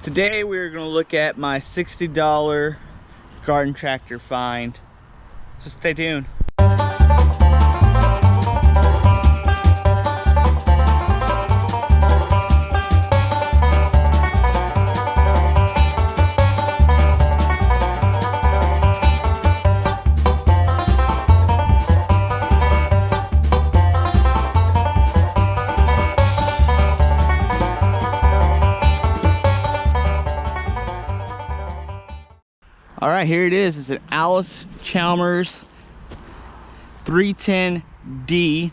Today we're going to look at my $60 garden tractor find. So stay tuned. All right, here it is. It's an Allis-Chalmers 310D.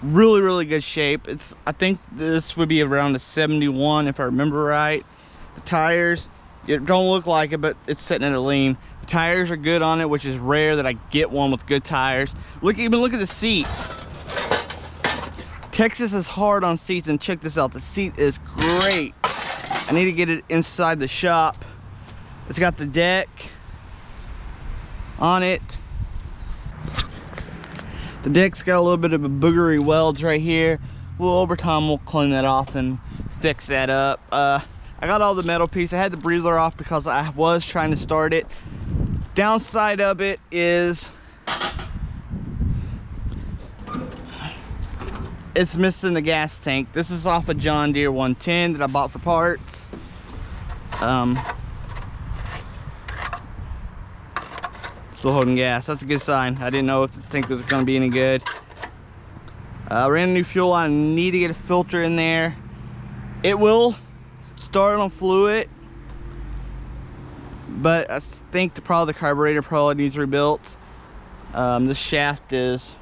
Really good shape. I think this would be around a 71 if I remember right. The tires, it don't look like it, but it's sitting at a lean. The tires are good on it, which is rare that I get one with good tires. Even look at the seat. Texas is hard on seats, and check this out. The seat is great. I need to get it inside the shop. It's got the deck on it. The deck's got a little bit of a boogery welds right here. Well, over time we'll clean that off and fix that up. I got all the metal pieces. I had the breather off because I was trying to start it. Downside of it is it's missing the gas tank. This is off a John Deere 110 that I bought for parts. Still holding gas. That's a good sign. I didn't know if this tank was going to be any good. I ran a new fuel line. I need to get a filter in there. It will start on fluid, but I think the carburetor probably needs rebuilt. This shaft is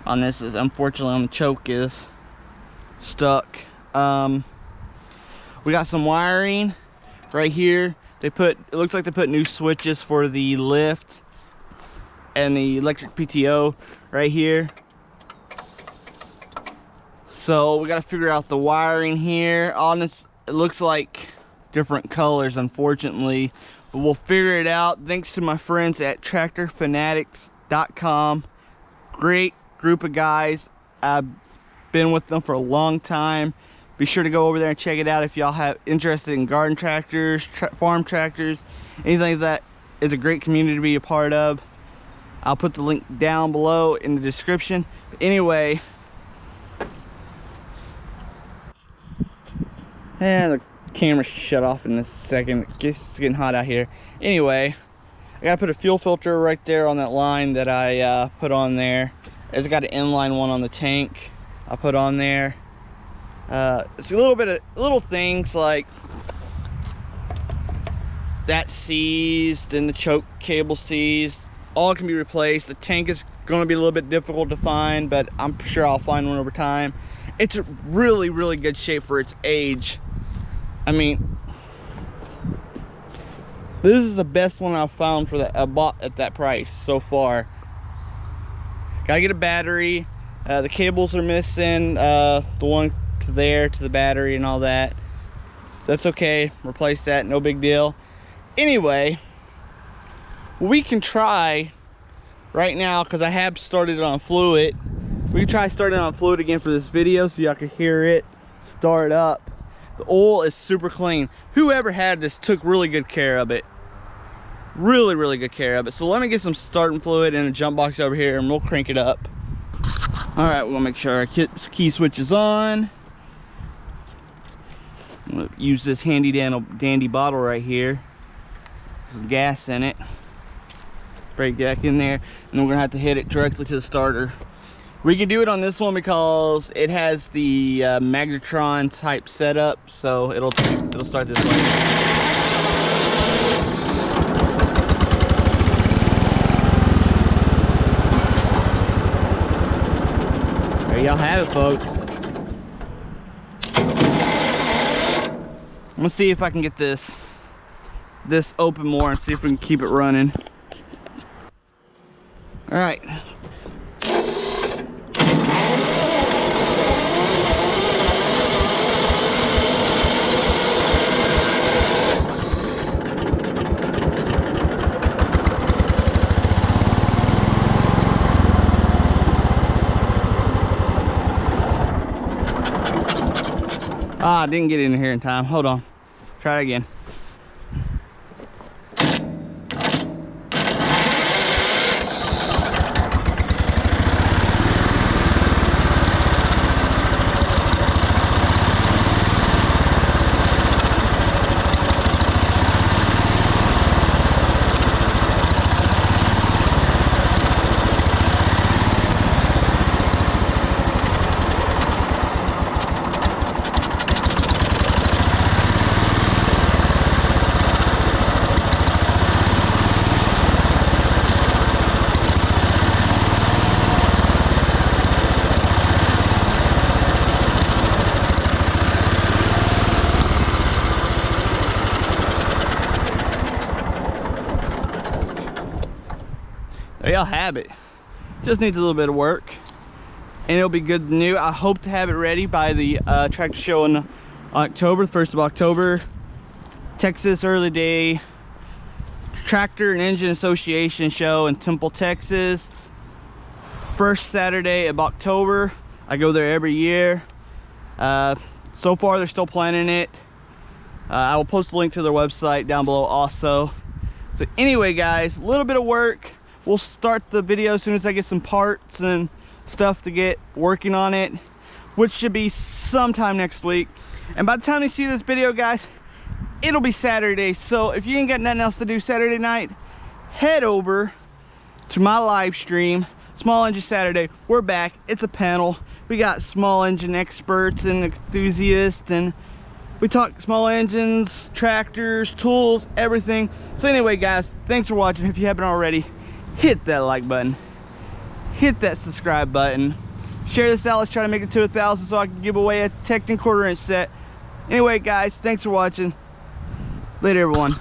on this is unfortunately on the choke is stuck. We got some wiring right here. It looks like they put new switches for the lift and the electric PTO right here. So we got to figure out the wiring here. On this, it looks like different colors, unfortunately, but we'll figure it out. Thanks to my friends at TractorFanatics.com. Great group of guys. I've been with them for a long time. Be sure to go over there and check it out if y'all have interested in garden tractors, farm tractors, anything like that. Is a great community to be a part of. I'll put the link down below in the description. But anyway, and the camera shut off in a second. It's getting hot out here. Anyway, I gotta put a fuel filter right there on that line that I put on there. It's got an inline one on the tank I put on there. It's a little bit of little things like that seized and the choke cable seized. All can be replaced. The tank is going to be a little bit difficult to find, but I'm sure I'll find one over time. It's a really good shape for its age. I mean, this is the best one I've found for that I bought at that price so far. Gotta get a battery. The cables are missing. The one to there to the battery and all that. That's okay. Replace that. No big deal. Anyway, we can try right now because I have started it on fluid. We can try starting on fluid again for this video so y'all can hear it start up. The oil is super clean. Whoever had this took really good care of it. Really good care of it. So let me get some starting fluid in a jump box over here and we'll crank it up. All right, we'll make sure our key switch is on. I'm gonna use this handy dandy bottle right here. There's some gas in it. Spray back in there, and then we're gonna have to hit it directly to the starter. We can do it on this one because it has the magnetron type setup, so it'll start this way. There y'all have it, folks. I'm gonna see if I can get this open more and see if we can keep it running. All right. Ah, I didn't get in here in time. Hold on. Try it again. There y'all have it. Just needs a little bit of work and it'll be good and new. I hope to have it ready by the tractor show in October, the 1st of October. Texas Early Day Tractor and Engine Association show in Temple, Texas. First Saturday of October. I go there every year. So far they're still planning it. I will post a link to their website down below also. So anyway guys, a little bit of work. We'll start the video as soon as I get some parts and stuff to get working on it, which should be sometime next week. And by the time you see this video guys, it'll be Saturday. So if you ain't got nothing else to do Saturday night, head over to my live stream, Small Engine Saturday. We're back. It's a panel. We got small engine experts and enthusiasts, and we talk small engines, tractors, tools, everything. So anyway guys, thanks for watching. If you haven't already, hit that like button, hit that subscribe button, share this out. Let's try to make it to 1,000 so I can give away a Tekton 1/4 inch set. Anyway guys, thanks for watching. Later everyone.